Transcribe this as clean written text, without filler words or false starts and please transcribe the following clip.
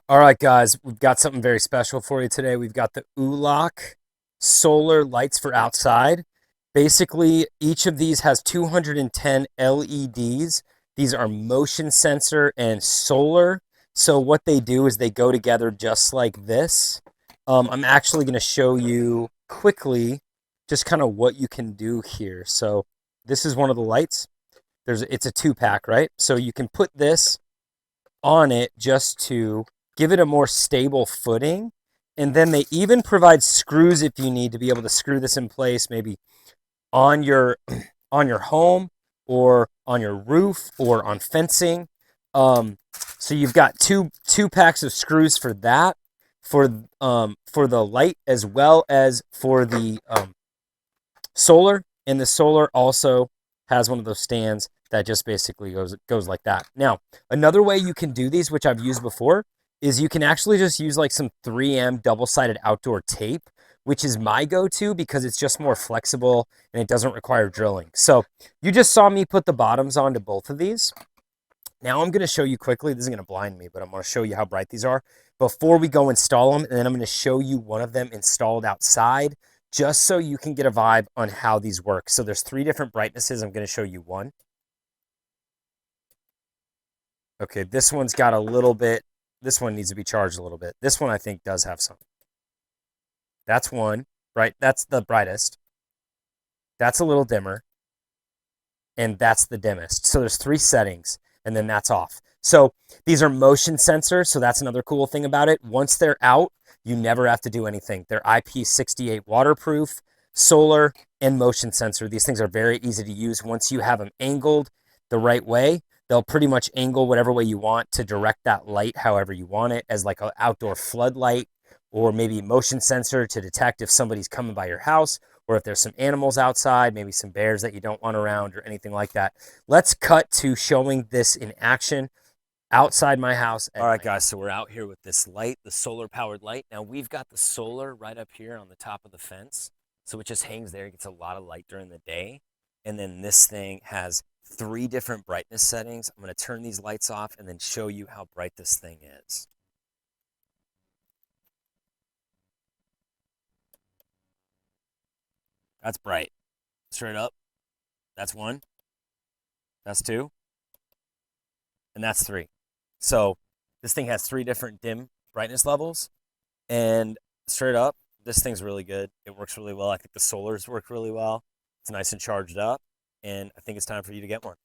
All right, guys, we've got something very special for you today. We've got the oulac solar lights for outside. Basically, each of these has 210 LEDs. These are motion sensor and solar. So what they do is they go together just like this. I'm actually going to show you quickly just kind of what you can do here. So this is one of the lights. It's a two pack, right? So you can put this on it just to give it a more stable footing. And then they even provide screws if you need to be able to screw this in place, maybe on your on your home or on your roof or on fencing. So you've got two packs of screws for that, for the light as well as for the solar. And the solar also has one of those stands that just basically goes like that. Now, another way you can do these, which I've used before, is you can actually just use like some 3M double-sided outdoor tape, which is my go-to because it's just more flexible and it doesn't require drilling. So you just saw me put the bottoms onto both of these. Now I'm going to show you quickly. This is going to blind me, but I'm going to show you how bright these are before we go install them. And then I'm going to show you one of them installed outside just so you can get a vibe on how these work. So there's three different brightnesses. I'm going to show you one. Okay, this one's got a little bit. This one needs to be charged a little bit. This one I think does have some. That's one, right? That's the brightest. That's a little dimmer. And that's the dimmest. So there's three settings, and then that's off. So these are motion sensors, so that's another cool thing about it. Once they're out, you never have to do anything. They're IP68 waterproof, solar, and motion sensor. These things are very easy to use. Once you have them angled the right way, they'll pretty much angle whatever way you want to direct that light however you want it, as like an outdoor floodlight, or maybe motion sensor to detect if somebody's coming by your house, or if there's some animals outside, maybe some bears that you don't want around or anything like that. Let's cut to showing this in action outside my house. All right, guys, so we're out here with this light, the solar powered light. Now we've got the solar right up here on the top of the fence. So it just hangs there, it gets a lot of light during the day. And then this thing has three different brightness settings. I'm gonna turn these lights off and then show you how bright this thing is. That's bright. Straight up. That's one, that's two, and that's three. So this thing has three different dim brightness levels, and straight up, this thing's really good. It works really well. I think the solars work really well. It's nice and charged up, and I think it's time for you to get one.